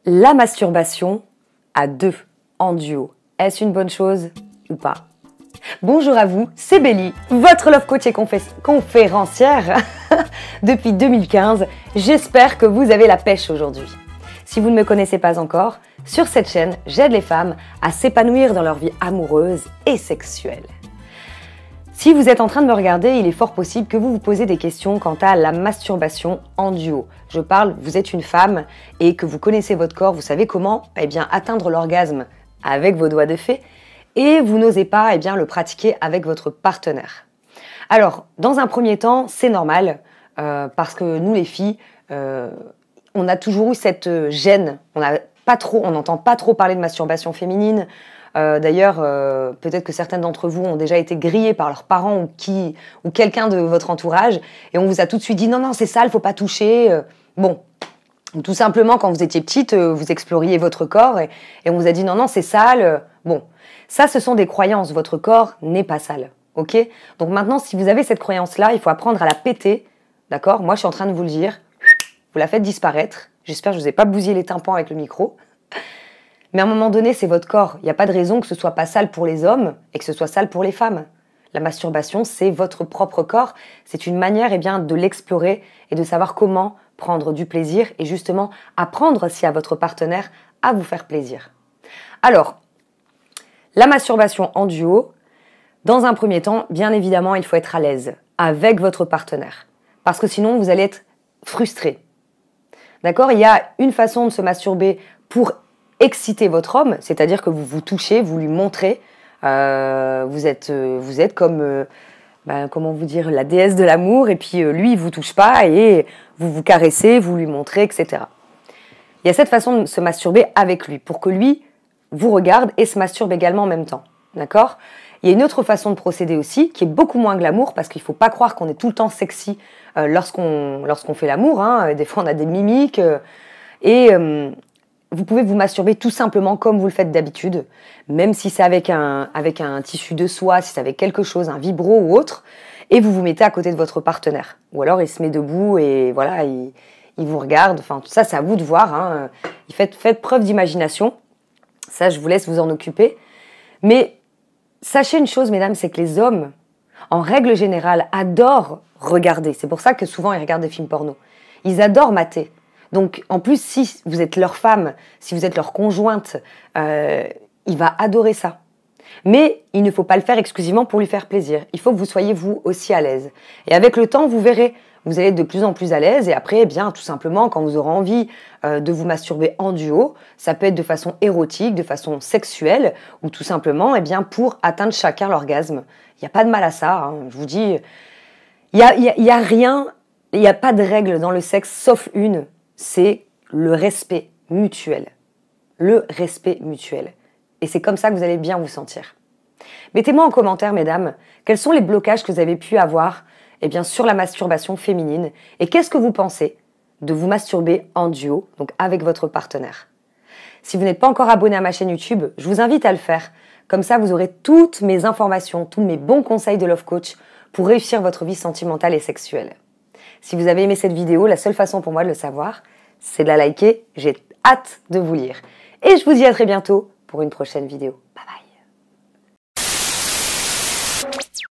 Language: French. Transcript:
La masturbation à deux, en duo, est-ce une bonne chose ou pas? Bonjour à vous, c'est Bélie, votre love coach et conférencière depuis 2015. J'espère que vous avez la pêche aujourd'hui. Si vous ne me connaissez pas encore, sur cette chaîne, j'aide les femmes à s'épanouir dans leur vie amoureuse et sexuelle. Si vous êtes en train de me regarder, il est fort possible que vous vous posez des questions quant à la masturbation en duo. Je parle, vous êtes une femme et que vous connaissez votre corps, vous savez comment atteindre l'orgasme avec vos doigts de fée et vous n'osez pas le pratiquer avec votre partenaire. Alors, dans un premier temps, c'est normal parce que nous les filles, on a toujours eu cette gêne, on n'entend pas trop parler de masturbation féminine. D'ailleurs, peut-être que certaines d'entre vous ont déjà été grillées par leurs parents ou quelqu'un de votre entourage et on vous a tout de suite dit non, c'est sale, faut pas toucher. Bon, tout simplement, quand vous étiez petite, vous exploriez votre corps et on vous a dit non, c'est sale. Bon, ça, ce sont des croyances. Votre corps n'est pas sale, ok? Donc maintenant, si vous avez cette croyance-là, il faut apprendre à la péter, d'accord? Moi, je suis en train de vous le dire. Vous la faites disparaître. J'espère que je ne vous ai pas bousillé les tympans avec le micro. Mais à un moment donné, c'est votre corps. Il n'y a pas de raison que ce soit pas sale pour les hommes et que ce soit sale pour les femmes. La masturbation, c'est votre propre corps. C'est une manière de l'explorer et de savoir comment prendre du plaisir et justement apprendre aussi à votre partenaire à vous faire plaisir. Alors, la masturbation en duo, dans un premier temps, bien évidemment, il faut être à l'aise avec votre partenaire. Parce que sinon, vous allez être frustré. D'accord? Il y a une façon de se masturber pour exciter votre homme, c'est-à-dire que vous vous touchez, vous lui montrez, vous êtes comme, comment vous dire, la déesse de l'amour, et puis lui, il vous touche pas, et vous vous caressez, vous lui montrez, etc. Il y a cette façon de se masturber avec lui, pour que lui vous regarde et se masturbe également en même temps, d'accord? Il y a une autre façon de procéder aussi, qui est beaucoup moins glamour, parce qu'il ne faut pas croire qu'on est tout le temps sexy lorsqu'on fait l'amour, hein. Des fois on a des mimiques, vous pouvez vous masturber tout simplement comme vous le faites d'habitude, même si c'est avec un tissu de soie, si c'est avec quelque chose, un vibro ou autre, et vous vous mettez à côté de votre partenaire. Ou alors il se met debout et voilà, il vous regarde. Enfin, tout ça, c'est à vous de voir, hein. Faites preuve d'imagination. Ça, je vous laisse vous en occuper. Mais sachez une chose, mesdames, c'est que les hommes, en règle générale, adorent regarder. C'est pour ça que souvent, ils regardent des films porno. Ils adorent mater. Donc, en plus, si vous êtes leur femme, si vous êtes leur conjointe, il va adorer ça. Mais il ne faut pas le faire exclusivement pour lui faire plaisir. Il faut que vous soyez, vous, aussi à l'aise. Et avec le temps, vous verrez, vous allez être de plus en plus à l'aise. Et après, tout simplement, quand vous aurez envie de vous masturber en duo, ça peut être de façon érotique, de façon sexuelle, ou tout simplement, pour atteindre chacun l'orgasme. Il n'y a pas de mal à ça, hein. Je vous dis, il y a rien, il n'y a pas de règle dans le sexe, sauf une. C'est le respect mutuel. Le respect mutuel. Et c'est comme ça que vous allez bien vous sentir. Mettez-moi en commentaire, mesdames, quels sont les blocages que vous avez pu avoir sur la masturbation féminine et qu'est-ce que vous pensez de vous masturber en duo, donc avec votre partenaire. Si vous n'êtes pas encore abonné à ma chaîne YouTube, je vous invite à le faire. Comme ça, vous aurez toutes mes informations, tous mes bons conseils de Love Coach pour réussir votre vie sentimentale et sexuelle. Si vous avez aimé cette vidéo, la seule façon pour moi de le savoir, c'est de la liker. J'ai hâte de vous lire. Et je vous dis à très bientôt pour une prochaine vidéo. Bye bye.